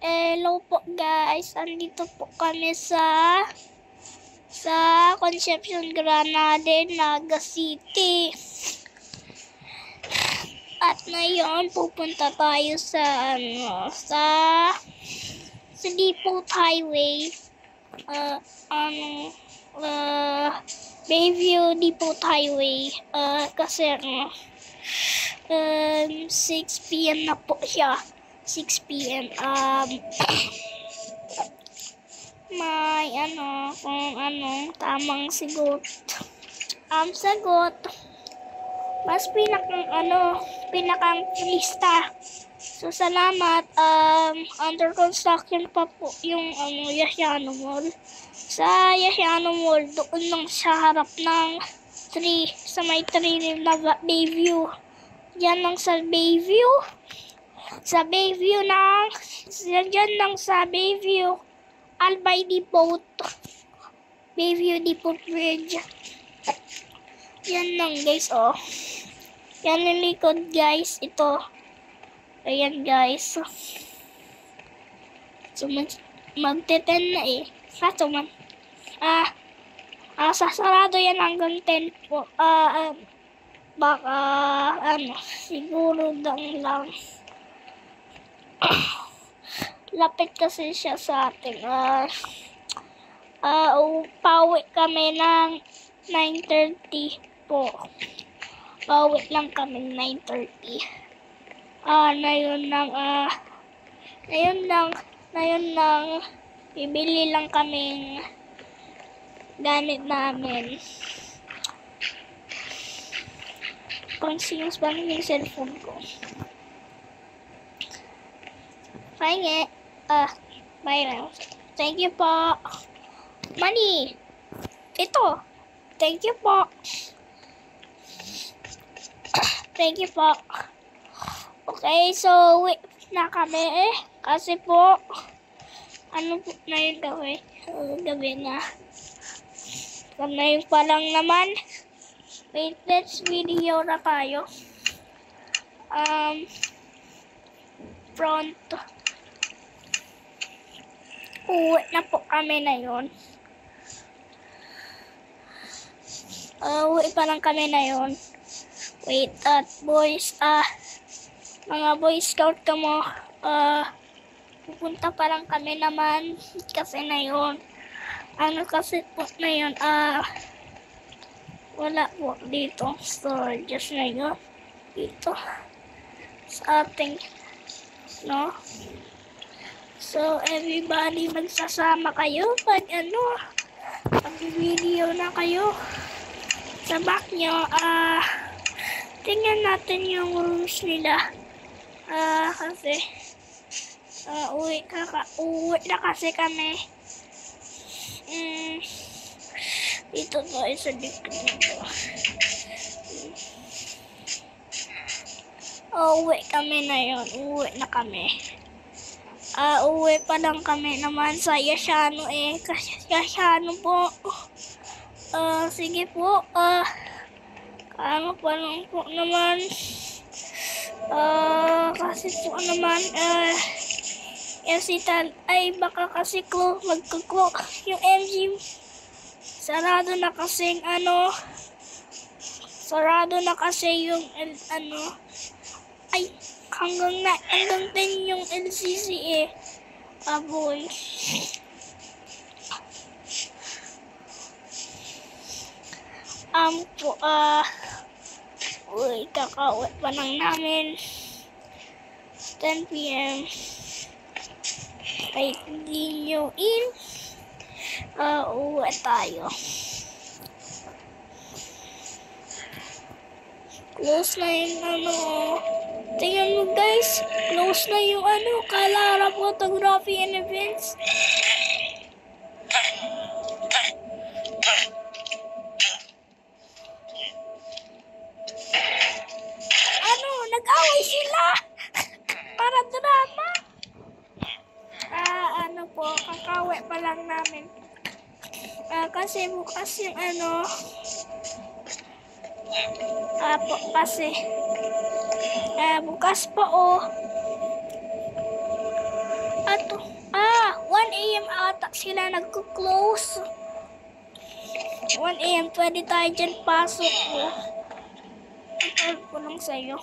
Hello po guys, andito po kami sa Concepcion Granada, Naga City. At ngayon pupunta tayo sa Depot Highway. Bayview Depot Highway. Kasi 6 PM na po siya. 6 PM. May kung anong tamang sagot. Mas pinakang lista. So salamat. Under construction pa po yung Yasiano Mall. Sa Yasiano Mall, doon lang sa harap ng sa may tree na Bayview. Yan lang sa Bayview. Sa Bayview Albay Depot. Bayview Depot Bridge. Yan lang guys, oh. Yan yung likod guys, ito. Ayan guys. So magte-10 na eh. Kaso man. Sasarado yan hanggang 10 po. Baka siguro lang. Lapit kasi siya sa atin. Pauwi kami ng 9:30 po. Pauwi lang kami 9:30. Ngayon lang bibili lang kaming gamit namin. Conscious ba yung cellphone ko? Fine. Bye now. Thank you po. Money. Ito. Thank you po. Thank you po. Okay, so wait na kami kasi po ano po na yung gabi na. Ngayon pa lang naman. Wait, let's video na tayo. Front. Uwi na po kami na yun. Uwi pa lang kami na yun. Wait, boys, mga boy scout ka mo, pupunta pa lang kami naman kasi na yun. Kasi po na yun, wala po dito. Storage na yun. Dito. Sa ating, no? So, everybody, magsasama kayo pag video na kayo sa back nyo. Tingnan natin yung rooms nila. Kasi, uwi na kasi kami. Dito tayo sa dikit nito. Uwi kami na yun. Uwi na kami. Uwi pa lang kami naman sa Yasiano kasi Yasiano po. Sige po. Pa lang po naman. Kasi po naman, baka kasi magka-close yung MG. Sarado na kasi yung hanggang 10 yung LCC boy. Kakauwi pa lang namin 10 PM. Ay, hindi nyo uwi tayo. Close na yung tingnan mo guys, close na yung Kalara Photography and Events. Nag-away sila. Para drama. Kakauwi pa lang namin. Kasi bukas yung kasi bukas pa 1 a.m. ata sila nagko-close. 1 a.m. Pwede tayo dyan pasok. Ito ko lang sa'yo.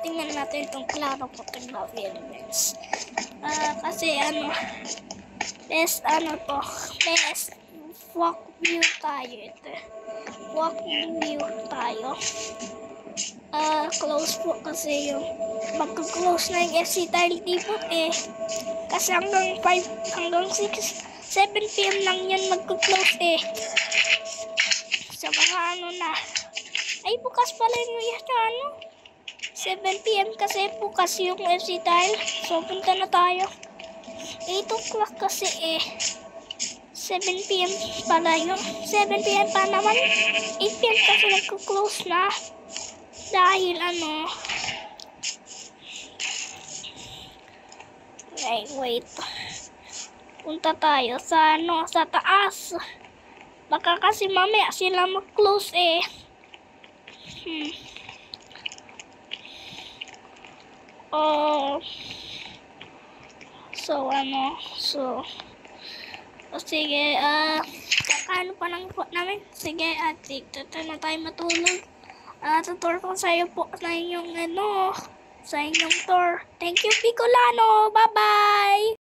Tingnan natin itong klaro photography elements. Kasi best walk view tayo ito. Walk view tayo. Close po kasi yung magko-close na yung FC tile depot kasi hanggang 7 p.m. lang yan magko-close sa mga na ay bukas pala yung 7 p.m. kasi bukas yung FC tile, so punta na tayo. 8 o'clock kasi 7 p.m. pala yung 7 p.m. pa naman, 8 p.m. kasi nagko-close na dahil wait. Punta tayo sa sa taas. Baka kasi mamaya sila mag-close sige, kakaano pa lang po namin. Sige, dito na tayo matulog. Tutor ko sa'yo po sa inyong sa inyong tour. Thank you, Bicolano. Bye-bye!